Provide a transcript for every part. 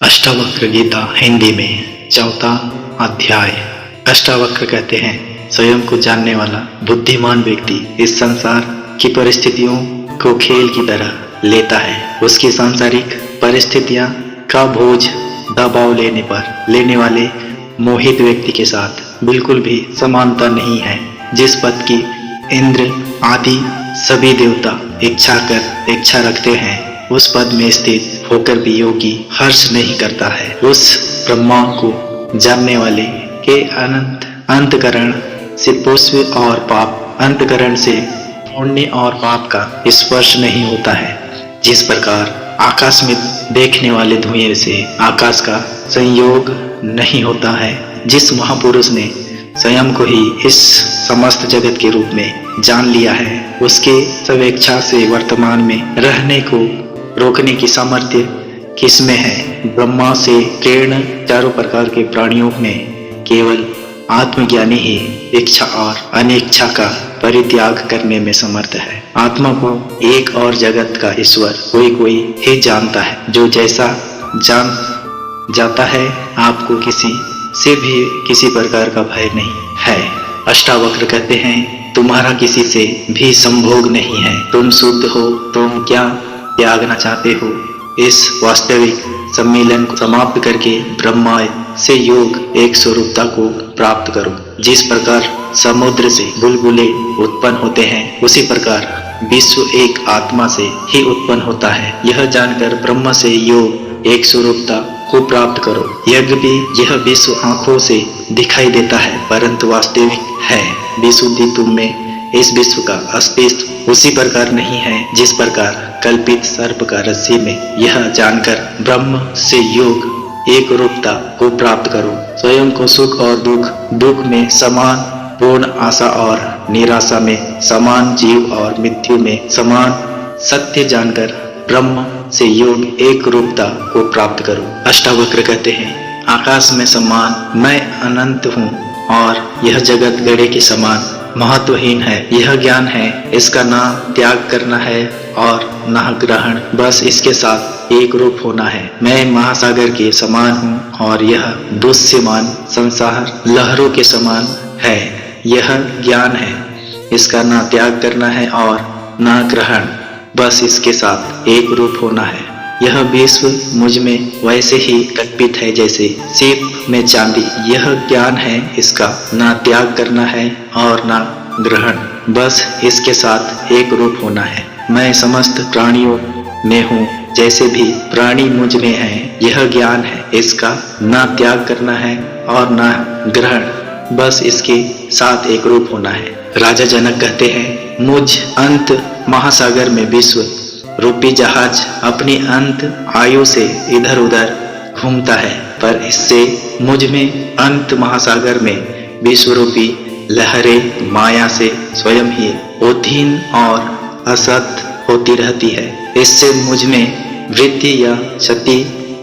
अष्टावक्र गीता हिंदी में चौथा अध्याय। अष्टावक्र कहते हैं, स्वयं को जानने वाला बुद्धिमान व्यक्ति इस संसार की परिस्थितियों को खेल की तरह लेता है। उसकी सांसारिक परिस्थितियां का बोझ दबाव लेने पर लेने वाले मोहित व्यक्ति के साथ बिल्कुल भी समानता नहीं है। जिस पद की इंद्र आदि सभी देवता इच्छा रखते हैं, उस पद में स्थित होकर भी योगी हर्ष नहीं करता है। उस ब्रह्मा को जानने वाले के अनंत अंतकरण से पुष्प और पाप, अंतकरण से पुण्य और पाप का स्पर्श नहीं होता है। जिस प्रकार आकाश में देखने वाले धुएं से आकाश का संयोग नहीं होता है, जिस महापुरुष ने स्वयं को ही इस समस्त जगत के रूप में जान लिया है, उसके स्वेच्छा से वर्तमान में रहने को रोकने की सामर्थ्य किसमें है? ब्रह्मा से प्रेरण चारों प्रकार के प्राणियों में केवल आत्मज्ञानी ही इच्छा और अनिच्छा का परित्याग करने में समर्थ है। आत्मा को एक और जगत का ईश्वर कोई ही जानता है। जो जैसा जान जाता है, आपको किसी से भी किसी प्रकार का भय नहीं है। अष्टावक्र कहते हैं, तुम्हारा किसी से भी संभोग नहीं है। तुम शुद्ध हो, तुम क्या त्यागना चाहते हो? इस वास्तविक सम्मेलन को समाप्त करके ब्रह्मा से योग एक स्वरूपता को प्राप्त करो। जिस प्रकार समुद्र से बुलबुले उत्पन्न होते हैं, उसी प्रकार विश्व एक आत्मा से ही उत्पन्न होता है। यह जानकर ब्रह्म से योग एक स्वरूपता को प्राप्त करो। यद्यपि यह विश्व आंखों से दिखाई देता है, परंतु वास्तविक है। विशुद्धि तुम में इस विश्व का अस्तित्व उसी प्रकार नहीं है जिस प्रकार कल्पित सर्प का रस्सी में। यह जानकर ब्रह्म से योग एक रूपता को प्राप्त करो। स्वयं को सुख और दुख में समान, पूर्ण आशा और निराशा में समान, जीव और मृत्यु में समान सत्य जानकर ब्रह्म से योग एक रूपता को प्राप्त करो। अष्टावक्र कहते हैं, आकाश में समान मैं अनंत हूँ और यह जगत गड़े के समान महत्वहीन है। यह ज्ञान है, इसका ना त्याग करना है और ना ग्रहण, बस इसके साथ एक रूप होना है। मैं महासागर के समान हूँ और यह दृश्यमान संसार लहरों के समान है। यह ज्ञान है, इसका ना त्याग करना है और ना ग्रहण, बस इसके साथ एक रूप होना है। यह विश्व मुझ में वैसे ही कल्पित है जैसे सीप में चांदी। यह ज्ञान है, इसका ना त्याग करना है और ना ग्रहण, बस इसके साथ एक रूप होना है। मैं समस्त प्राणियों में हूँ, जैसे भी प्राणी मुझ में है। यह ज्ञान है, इसका ना त्याग करना है और ना ग्रहण, बस इसके साथ एक रूप होना है। राजा जनक कहते हैं, मुझ अंत महासागर में विश्व रूपी जहाज अपनी अंत आयु से इधर उधर घूमता है, पर इससे मुझ में अंत महासागर में विश्व रूपी लहरें माया से स्वयं ही उद्हीन और असत होती रहती है। इससे मुझ में वृद्धि या क्षति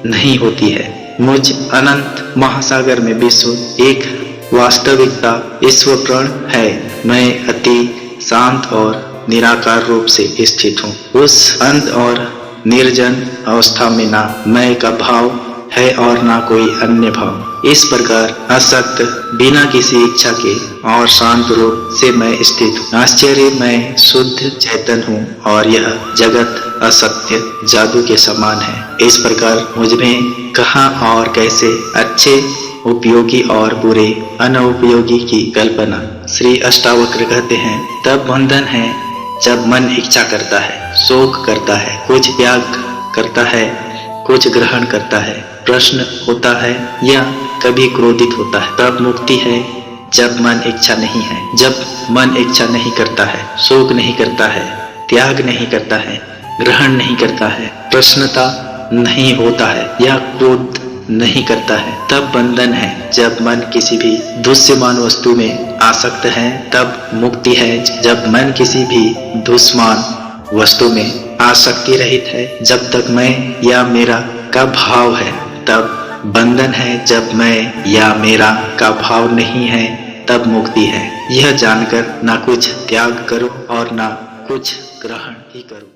नहीं होती है। मुझ अनंत महासागर में विश्व एक वास्तविकता ईश्वरप्रण है। मैं अति शांत और निराकार रूप से स्थित हूँ। उस अंत और निर्जन अवस्था में ना मैं का भाव है और ना कोई अन्य भाव। इस प्रकार असक्त, बिना किसी इच्छा के और शांत रूप से मैं स्थित हूँ। आश्चर्य, मैं शुद्ध चैतन हूँ और यह जगत असत्य जादू के समान है। इस प्रकार मुझ में कहाँ और कैसे अच्छे उपयोगी और बुरे अनुपयोगी की कल्पना। श्री अष्टावक्र कहते हैं, तब बंधन है जब मन इच्छा करता है, शोक करता है, कुछ त्याग करता है, कुछ ग्रहण करता है, प्रश्न होता है या कभी क्रोधित होता है। तब मुक्ति है जब मन इच्छा नहीं है। जब मन इच्छा नहीं करता है, शोक नहीं करता है, त्याग नहीं करता है, ग्रहण नहीं करता है, प्रश्नता नहीं होता है या क्रोध नहीं करता है, तब बंधन है। जब मन किसी भी दृश्यमान वस्तु में आसक्त है, तब मुक्ति है। जब मन किसी भी दृश्यमान वस्तु में आसक्ति रहित है, जब तक मैं या मेरा का भाव है, तब बंधन है। जब मैं या मेरा का भाव नहीं है, तब मुक्ति है। यह जानकर ना कुछ त्याग करो और ना कुछ ग्रहण ही करो।